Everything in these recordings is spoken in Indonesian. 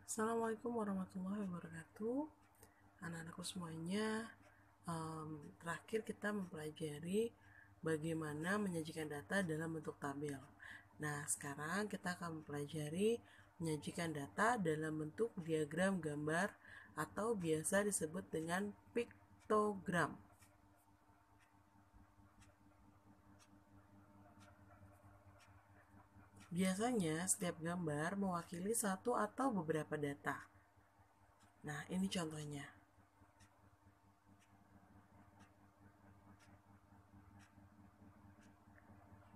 Assalamualaikum warahmatullahi wabarakatuh. Anak-anakku semuanya, terakhir kita mempelajari bagaimana menyajikan data dalam bentuk tabel. Nah, sekarang kita akan mempelajari menyajikan data dalam bentuk diagram gambar atau biasa disebut dengan piktogram. Biasanya setiap gambar mewakili satu atau beberapa data. Nah, ini contohnya.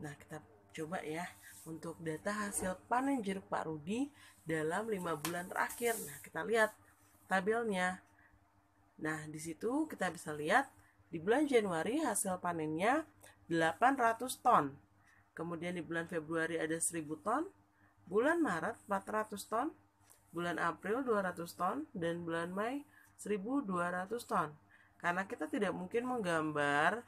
Nah, kita coba ya untuk data hasil panen jeruk Pak Rudi dalam 5 bulan terakhir. Nah, kita lihat tabelnya. Nah, di situ kita bisa lihat di bulan Januari hasil panennya 800 ton. Kemudian di bulan Februari ada 1000 ton, bulan Maret 400 ton, bulan April 200 ton, dan bulan Mei 1200 ton. Karena kita tidak mungkin menggambar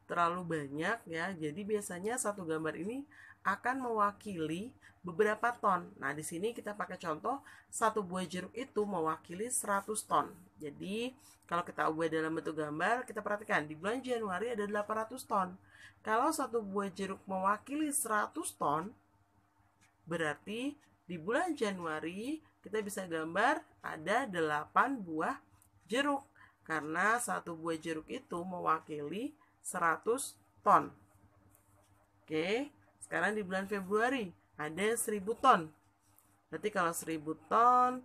terlalu banyak ya, jadi biasanya satu gambar ini akan mewakili beberapa ton. Nah, di sini kita pakai contoh satu buah jeruk itu mewakili 100 ton. Jadi, kalau kita ubah dalam bentuk gambar, kita perhatikan di bulan Januari ada 800 ton. Kalau satu buah jeruk mewakili 100 ton, berarti di bulan Januari kita bisa gambar ada 8 buah jeruk. Karena satu buah jeruk itu mewakili 100 ton. Oke, sekarang di bulan Februari ada 1000 ton. Berarti kalau 1000 ton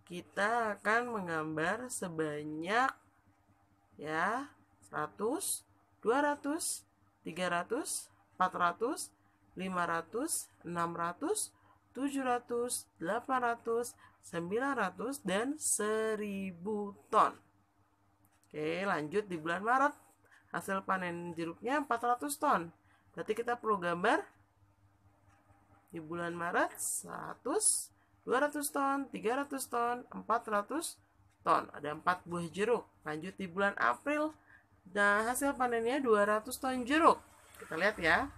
kita akan menggambar sebanyak ya 100, 200, 300, 400, 500, 600, 700, 800, 900, dan 1000 ton. Oke, lanjut di bulan Maret. Hasil panen jeruknya 400 ton. Berarti kita perlu gambar di bulan Maret 100, 200 ton, 300 ton, 400 ton. Ada 4 buah jeruk. Lanjut di bulan April. Nah, hasil panennya 200 ton jeruk. Kita lihat ya.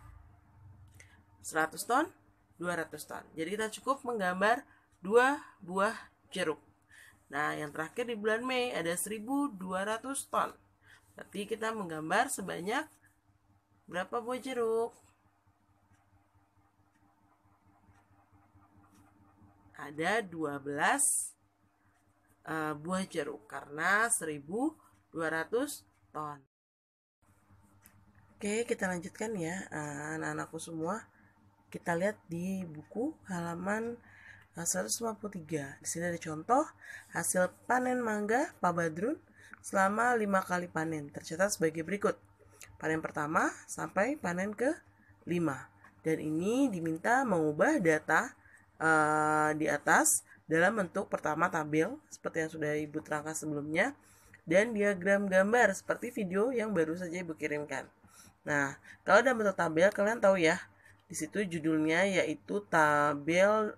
100 ton, 200 ton. Jadi kita cukup menggambar 2 buah jeruk. Nah, yang terakhir di bulan Mei ada 1200 ton. Berarti kita menggambar sebanyak berapa buah jeruk? Ada 12 buah jeruk karena 1200 ton. Oke, kita lanjutkan ya anak-anakku semua. Kita lihat di buku halaman 153. Di sini ada contoh hasil panen mangga Pak Badrun selama 5 kali panen. Tercatat sebagai berikut. Panen pertama sampai panen ke-5. Dan ini diminta mengubah data di atas dalam bentuk pertama tabel seperti yang sudah Ibu terangkan sebelumnya dan diagram gambar seperti video yang baru saja Ibu kirimkan. Nah, kalau dalam bentuk tabel kalian tahu ya, di situ judulnya yaitu tabel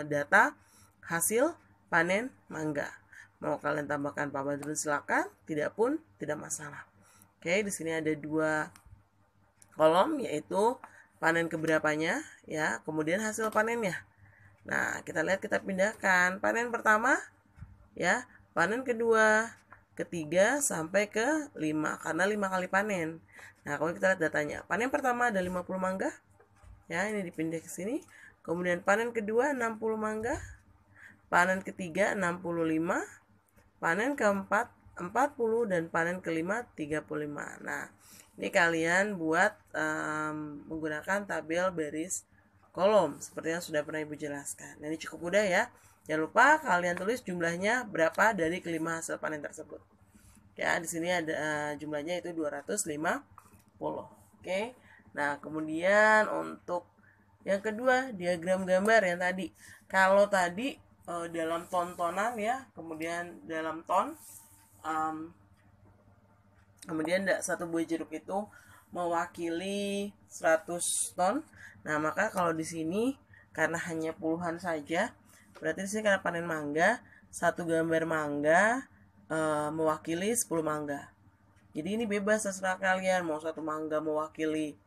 data hasil panen mangga. Mau kalian tambahkan Pak Badrun silakan, tidak pun tidak masalah. Oke, di sini ada 2 kolom yaitu panen keberapanya ya, kemudian hasil panennya. Nah, kita lihat kita pindahkan panen pertama ya, panen kedua, ketiga sampai ke-5 karena 5 kali panen. Nah, kalau kita lihat datanya, panen pertama ada 50 mangga. Ya, ini dipindah ke sini. Kemudian panen kedua 60 mangga. Panen ketiga 65. Panen keempat 40 dan panen kelima 35. Nah, ini kalian buat menggunakan tabel baris kolom seperti yang sudah pernah Ibu jelaskan. Nah, ini cukup mudah ya. Jangan lupa kalian tulis jumlahnya berapa dari kelima hasil panen tersebut. Ya, di sini ada jumlahnya itu 250. Oke. Nah, kemudian untuk yang kedua, diagram gambar yang tadi. Kalau tadi dalam tontonan ya, kemudian dalam ton, kemudian satu buah jeruk itu mewakili 100 ton. Nah, maka kalau di sini karena hanya puluhan saja, berarti di sini karena panen mangga, satu gambar mangga mewakili 10 mangga. Jadi ini bebas terserah kalian, mau satu mangga mewakili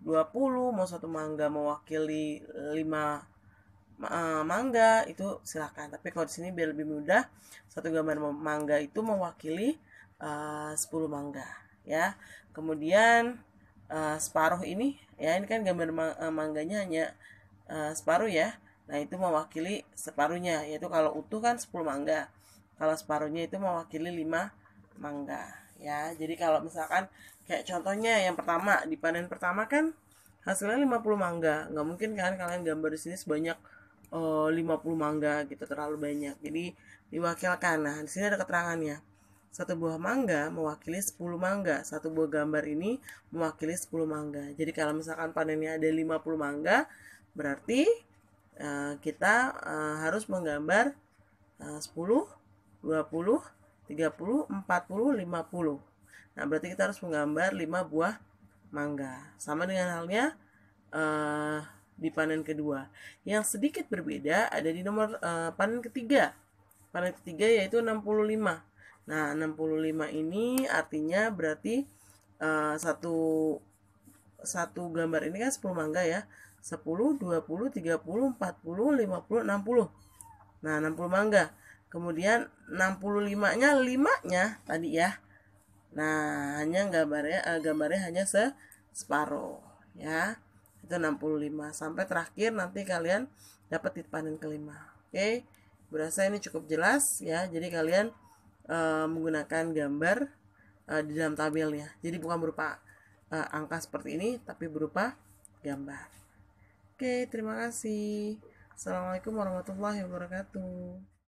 20, mau satu mangga mewakili 5 mangga itu silakan. Tapi kalau di sini biar lebih mudah, satu gambar mangga itu mewakili 10 mangga ya. Kemudian separuh ini ya, ini kan gambar mangganya hanya separuh ya. Nah, itu mewakili separuhnya, yaitu kalau utuh kan 10 mangga. Kalau separuhnya itu mewakili 5 mangga ya. Jadi kalau misalkan kayak contohnya yang pertama, di panen pertama kan hasilnya 50 mangga. Nggak mungkin kan kalian gambar di sini sebanyak 50 mangga gitu, terlalu banyak. Jadi diwakilkan. Nah, di sini ada keterangannya. Satu buah mangga mewakili 10 mangga. Satu buah gambar ini mewakili 10 mangga. Jadi kalau misalkan panennya ada 50 mangga, berarti kita harus menggambar 10, 20, 30, 40, 50. Nah, berarti kita harus menggambar 5 buah mangga. Sama dengan halnya di panen kedua. Yang sedikit berbeda ada di nomor panen ketiga. Panen ketiga yaitu 65. Nah, 65 ini artinya berarti satu gambar ini kan 10 mangga ya. 10, 20, 30, 40, 50, 60. Nah, 60 mangga. Kemudian 65-nya 5-nya tadi ya. Nah, hanya gambarnya hanya separuh ya. Itu 65 sampai terakhir nanti kalian dapat di panen kelima. Oke. Berasa ini cukup jelas ya. Jadi kalian menggunakan gambar di dalam tabelnya. Jadi bukan berupa angka seperti ini, tapi berupa gambar. Oke, terima kasih. Assalamualaikum warahmatullahi wabarakatuh.